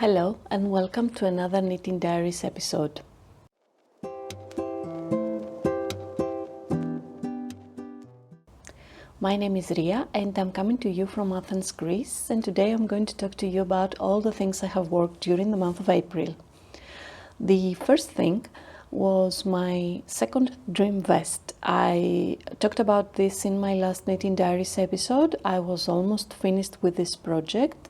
Hello and welcome to another Knitting Diaries episode. My name is Ria and I'm coming to you from Athens, Greece, and today I'm going to talk to you about all the things I have worked during the month of April. The first thing was my second dream vest. I talked about this in my last Knitting Diaries episode. I was almost finished with this project.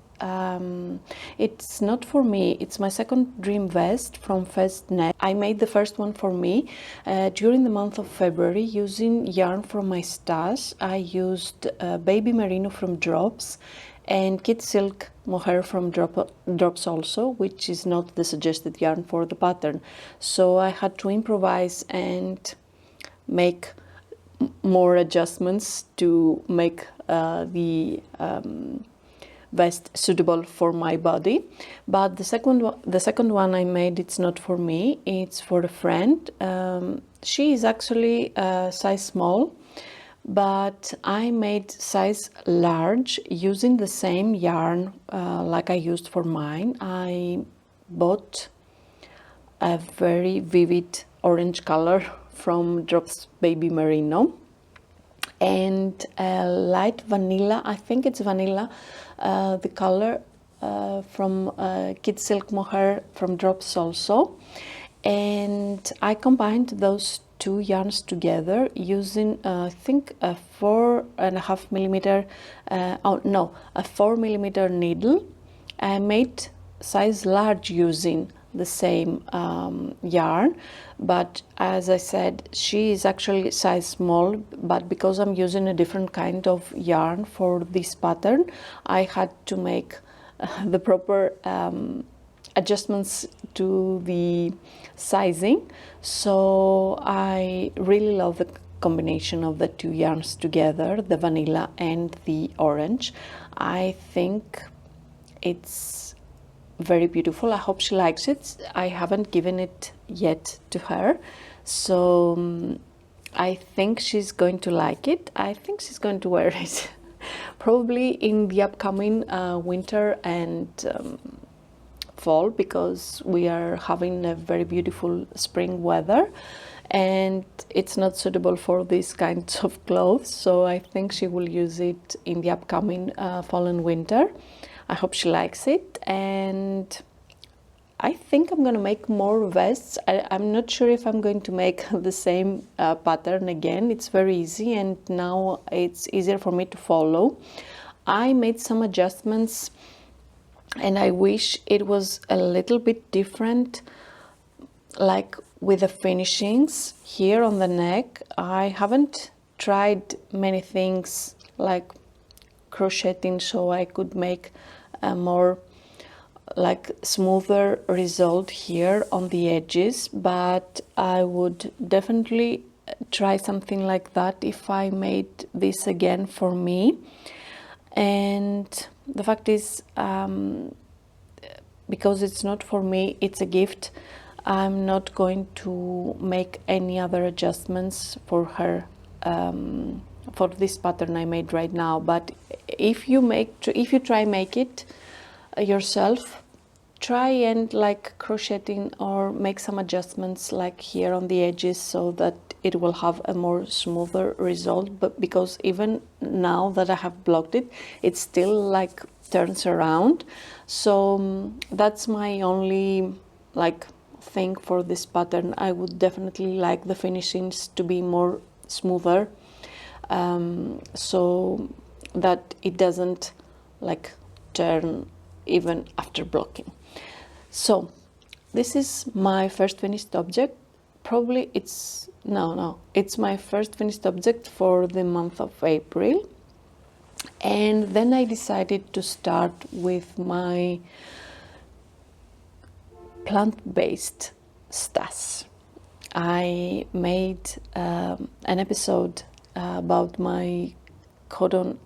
It's not for me, it's my second dream vest from Festnetz. I made the first one for me during the month of February using yarn from my stash. I used baby merino from Drops and kid silk mohair from Drops also, which is not the suggested yarn for the pattern. So I had to improvise and make more adjustments to make the vest suitable for my body. But the second one I made, it's not for me, it's for a friend. She is actually size small, but I made size large using the same yarn like I used for mine. I bought a very vivid orange color from Drops Baby Merino and a light vanilla, I think it's vanilla, the color from kid silk mohair from Drops also. And I combined those two yarns together using I think a 4.5 millimeter a 4 millimeter needle. I made size large using the same yarn, but as I said, she is actually size small, but because I'm using a different kind of yarn for this pattern, I had to make the proper adjustments to the sizing. So I really love the combination of the two yarns together, the vanilla and the orange. I think it's very beautiful. I hope she likes it. I haven't given it yet to her, so I think she's going to like it. I think she's going to wear it probably in the upcoming winter and fall, because we are having a very beautiful spring weather and it's not suitable for these kinds of clothes, so I think she will use it in the upcoming fall and winter. I hope she likes it, and I think I'm going to make more vests. I'm not sure if I'm going to make the same pattern again. It's very easy and now it's easier for me to follow. I made some adjustments and I wish it was a little bit different, like with the finishings here on the neck. I haven't tried many things like crocheting, so I could make a more like smoother result here on the edges, but I would definitely try something like that if I made this again for me. And the fact is, because it's not for me, it's a gift, I'm not going to make any other adjustments for her for this pattern I made right now. But if you try make it yourself, try and like crocheting or make some adjustments like here on the edges so that it will have a more smoother result. But because even now that I have blocked it, it still like turns around. So that's my only like thing for this pattern. I would definitely like the finishings to be more smoother, so that it doesn't like turn even after blocking. So this is my first finished object. Probably it's my first finished object for the month of April. And then I decided to start with my plant-based stash. I made an episode about my cotton,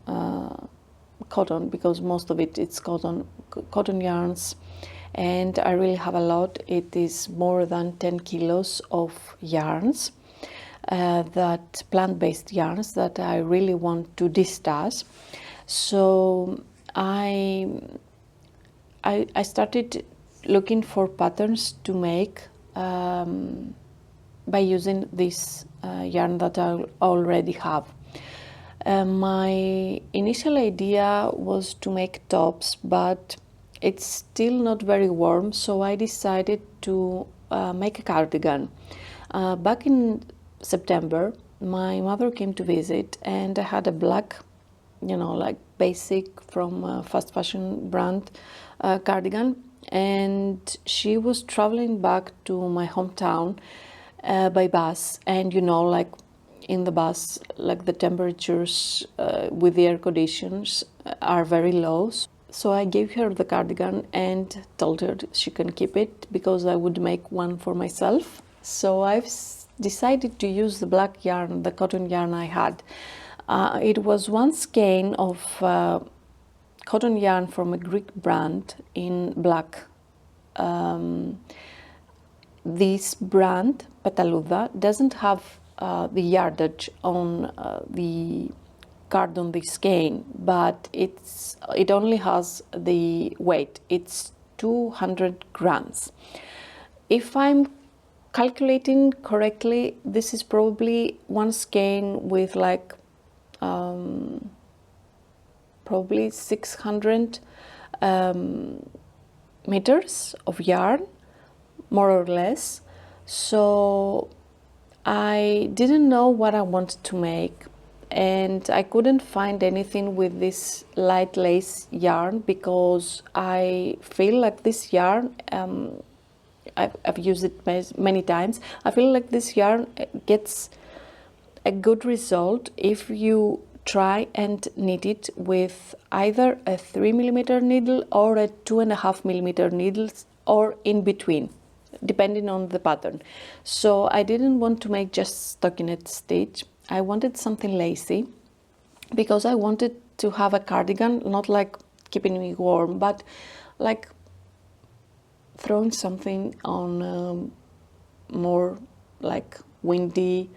because most of it's cotton yarns, and I really have a lot. It is more than 10 kilos of yarns, that plant-based yarns that I really want to distash. So I started looking for patterns to make by using this yarn that I already have. My initial idea was to make tops, but it's still not very warm, so I decided to make a cardigan. Back in September, my mother came to visit, and I had a black, like basic from a fast fashion brand cardigan, and she was traveling back to my hometown by bus, and like in the bus, like the temperatures with the air conditions are very low. So I gave her the cardigan and told her she can keep it because I would make one for myself. So I've decided to use the black yarn, the cotton yarn I had. It was one skein of cotton yarn from a Greek brand in black. This brand, Petaluda, doesn't have the yardage on the card on the skein, but it only has the weight. It's 200 grams. If I'm calculating correctly, this is probably one skein with like probably 600 meters of yarn, more or less. So I didn't know what I wanted to make, and I couldn't find anything with this light lace yarn because I feel like this yarn, I've used it many times, I feel like this yarn gets a good result if you try and knit it with either a 3mm needle or a 2.5mm needles, or in between, depending on the pattern. So I didn't want to make just stockinette stitch. I wanted something lacy because I wanted to have a cardigan, not like keeping me warm, but like throwing something on more like windy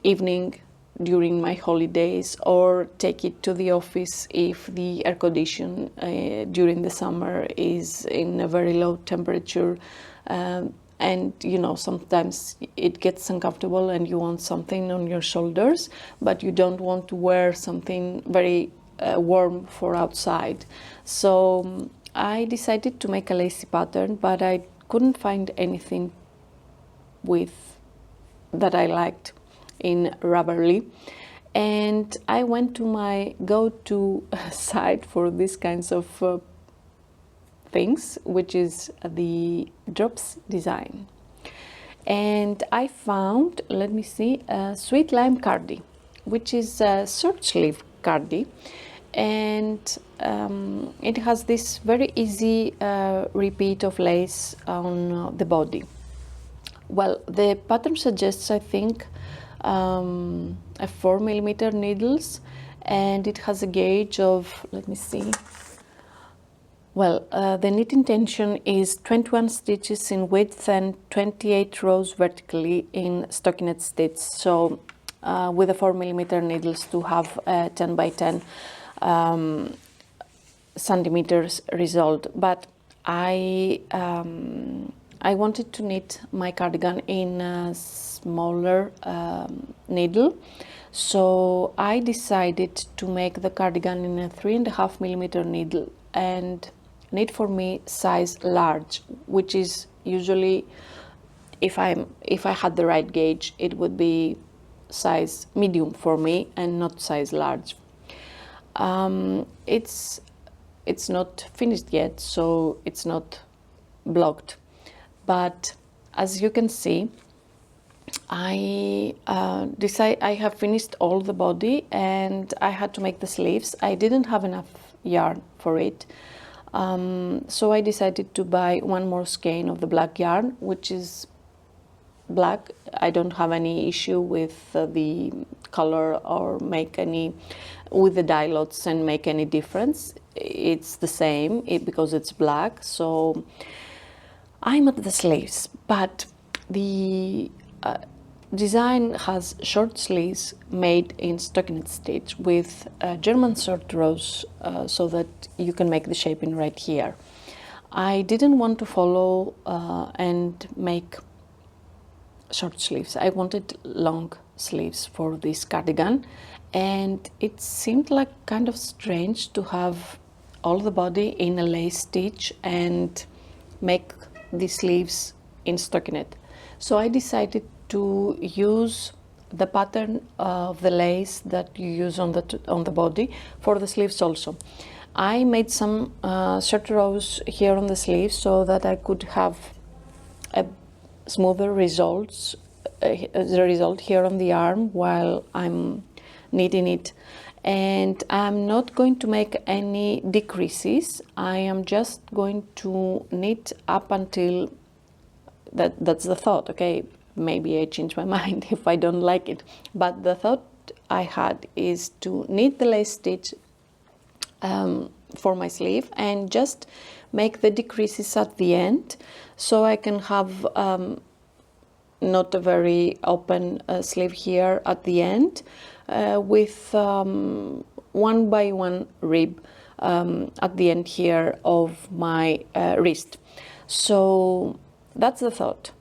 evening during my holidays, or take it to the office if the air condition during the summer is in a very low temperature, and sometimes it gets uncomfortable and you want something on your shoulders, but you don't want to wear something very warm for outside. So I decided to make a lacy pattern, but I couldn't find anything that I liked in Rubberly, and I went to my go-to site for these kinds of things, which is the Drops Design, and I found, let me see, Sweet Lime Cardi, which is a short sleeve cardi, and it has this very easy repeat of lace on the body. Well, the pattern suggests, I think, a 4mm needles, and it has a gauge of, let me see, well, the knitting tension is 21 stitches in width and 28 rows vertically in stockinette stitch. So with the 4mm needles to have a 10 by 10 centimeters result. But I wanted to knit my cardigan in a smaller needle, so I decided to make the cardigan in a 3.5mm needle and knit for me size large, which is usually, if I had the right gauge, it would be size medium for me and not size large. It's not finished yet, so it's not blocked. But as you can see, I have finished all the body, and I had to make the sleeves. I didn't have enough yarn for it, so I decided to buy one more skein of the black yarn, which is black. I don't have any issue with the color or make any with the dye lots and make any difference. It's the same because it's black. So I'm at the sleeves, but the design has short sleeves made in stockinette stitch with German short rows, so that you can make the shaping right here. I didn't want to follow and make short sleeves. I wanted long sleeves for this cardigan, and it seemed like kind of strange to have all the body in a lace stitch and make the sleeves in stockinette. So I decided to use the pattern of the lace that you use on the body for the sleeves also. I made some short rows here on the sleeves so that I could have a smoother results, the result here on the arm while I'm knitting it. And I'm not going to make any decreases. I am just going to knit up until that's the thought. Okay, maybe I change my mind if I don't like it, but the thought I had is to knit the lace stitch for my sleeve and just make the decreases at the end, so I can have not a very open sleeve here at the end, with 1 by 1 rib at the end here of my wrist. So that's the thought.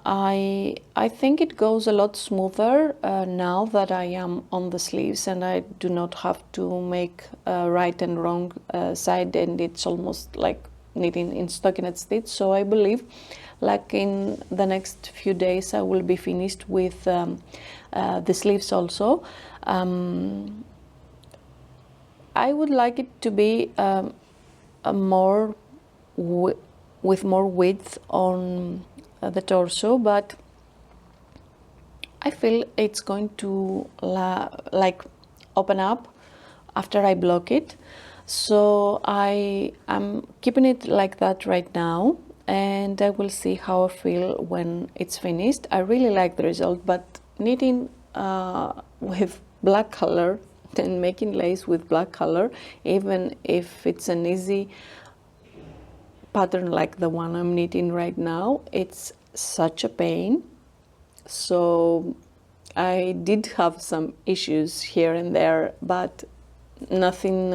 I think it goes a lot smoother now that I am on the sleeves and I do not have to make right and wrong side, and it's almost like knitting in stockinette stitch. So I believe like in the next few days I will be finished with the sleeves also. I would like it to be a more with more width on the torso, but I feel it's going to like open up after I block it. So I am keeping it like that right now, and I will see how I feel when it's finished. I really like the result, but knitting with black color and making lace with black color, even if it's an easy pattern like the one I'm knitting right now, it's such a pain. So I did have some issues here and there, but nothing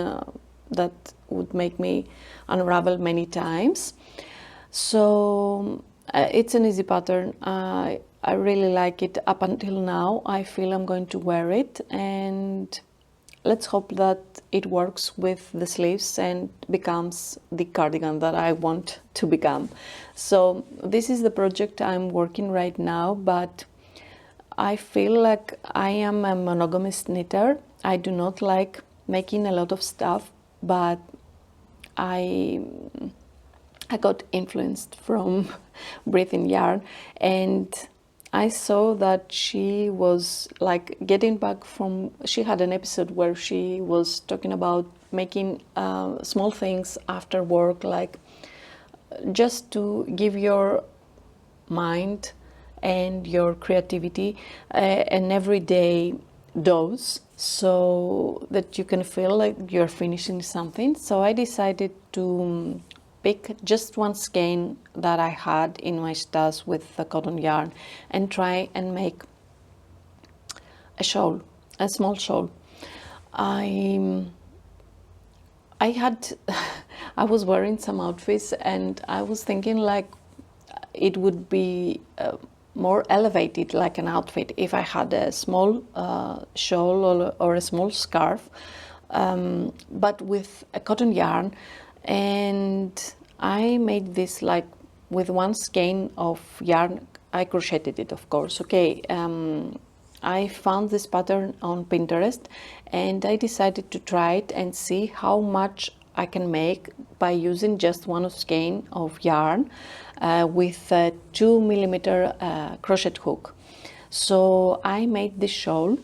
that would make me unravel many times. So it's an easy pattern. I really like it up until now. I feel I'm going to wear it, and let's hope that it works with the sleeves and becomes the cardigan that I want to become. So this is the project I'm working right now, but I feel like I am a monogamous knitter. I do not like making a lot of stuff, but I got influenced from Breathing Yarn, and I saw that she was like getting back from, she had an episode where she was talking about making small things after work, like just to give your mind and your creativity an everyday dose, so that you can feel like you're finishing something. So I decided to pick just one skein that I had in my stash with the cotton yarn and try and make a shawl, a small shawl. I had I was wearing some outfits and I was thinking like it would be more elevated like an outfit if I had a small shawl or a small scarf, but with a cotton yarn. And I made this like with one skein of yarn. I crocheted it, of course. Okay, I found this pattern on Pinterest and I decided to try it and see how much I can make by using just one skein of yarn with a 2mm crochet hook. So I made this shawl.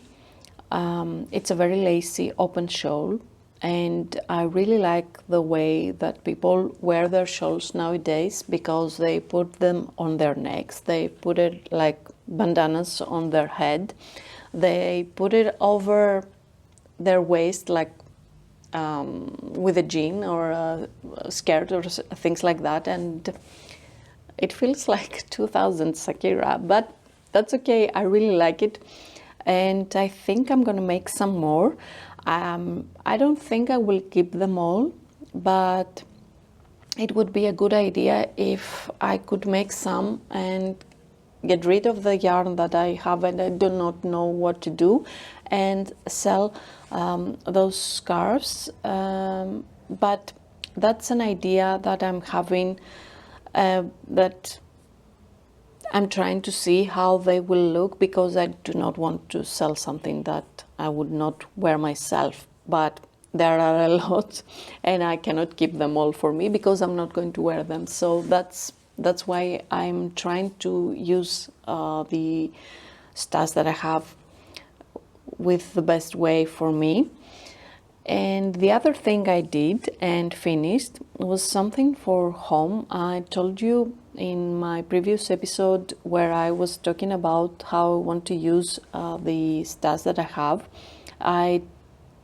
It's a very lacy open shawl, and I really like the way that people wear their shawls nowadays, because they put them on their necks, they put it like bandanas on their head, they put it over their waist like with a jean or a skirt or things like that, and it feels like 2000s Akira, but that's okay. I really like it, and I think I'm gonna make some more. I don't think I will keep them all, but it would be a good idea if I could make some and get rid of the yarn that I have and I do not know what to do, and sell those scarves. But that's an idea that I'm having, that I'm trying to see how they will look, because I do not want to sell something that I would not wear myself. But there are a lot and I cannot keep them all for me because I'm not going to wear them. So that's why I'm trying to use the stuff that I have with the best way for me. And the other thing I did and finished was something for home. I told you in my previous episode where I was talking about how I want to use the stuff that I have. I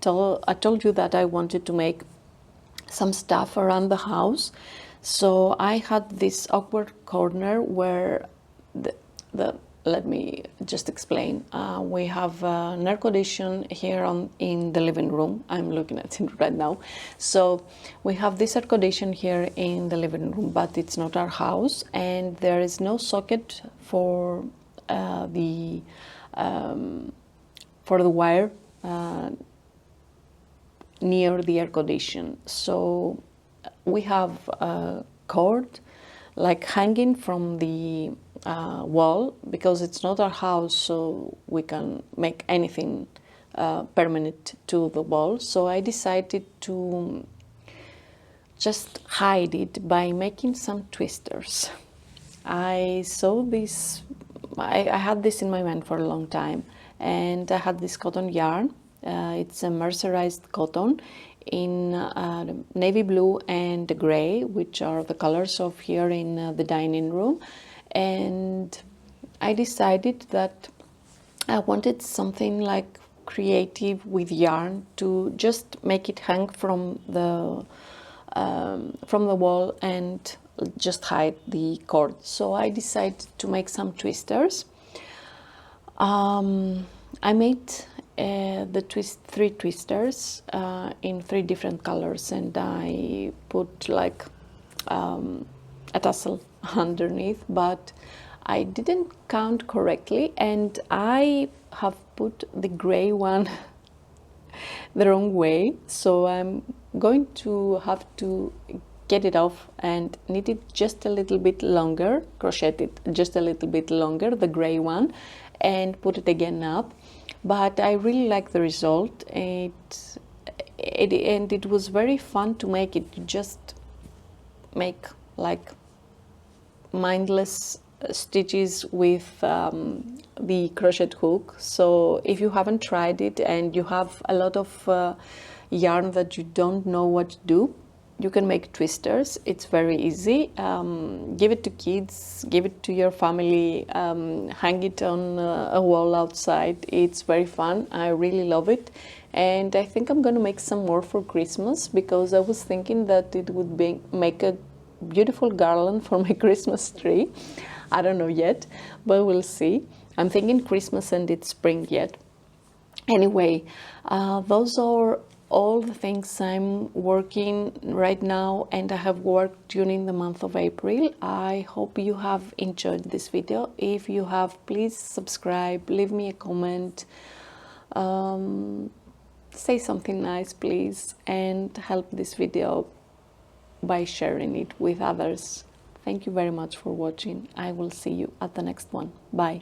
told you that I wanted to make some stuff around the house. So I had this awkward corner where the let me just explain. We have an air condition here in the living room. I'm looking at it right now. So we have this air condition here in the living room, but it's not our house, and there is no socket for the wire near the air condition. So we have a cord like hanging from the wall, because it's not our house, so we can make anything permanent to the wall. So I decided to just hide it by making some twisters. I saw this, I had this in my mind for a long time, and I had this cotton yarn. It's a mercerized cotton in navy blue and gray, which are the colors of here in the dining room. And I decided that I wanted something like creative with yarn to just make it hang from the wall and just hide the cord. So I decided to make some twisters. I made three twisters in 3 different colors, and I put like a tassel underneath, but I didn't count correctly, and I have put the gray one the wrong way. So I'm going to have to get it off and knit it just a little bit longer, crochet it just a little bit longer, the gray one, and put it again up. But I really like the result. And it was very fun to make it. You just make like mindless stitches with the crochet hook. So if you haven't tried it and you have a lot of yarn that you don't know what to do, you can make twisters. It's very easy. Give it to kids, give it to your family, hang it on a wall outside. It's very fun. I really love it. And I think I'm going to make some more for Christmas, because I was thinking that it would make a beautiful garland for my Christmas tree. I don't know yet, but we'll see. I'm thinking Christmas and it's spring yet. Anyway, those are all the things I'm working right now, and I have worked during the month of April. I hope you have enjoyed this video. If you have, please subscribe, leave me a comment, say something nice please, and help this video by sharing it with others. Thank you very much for watching. I will see you at the next one. Bye.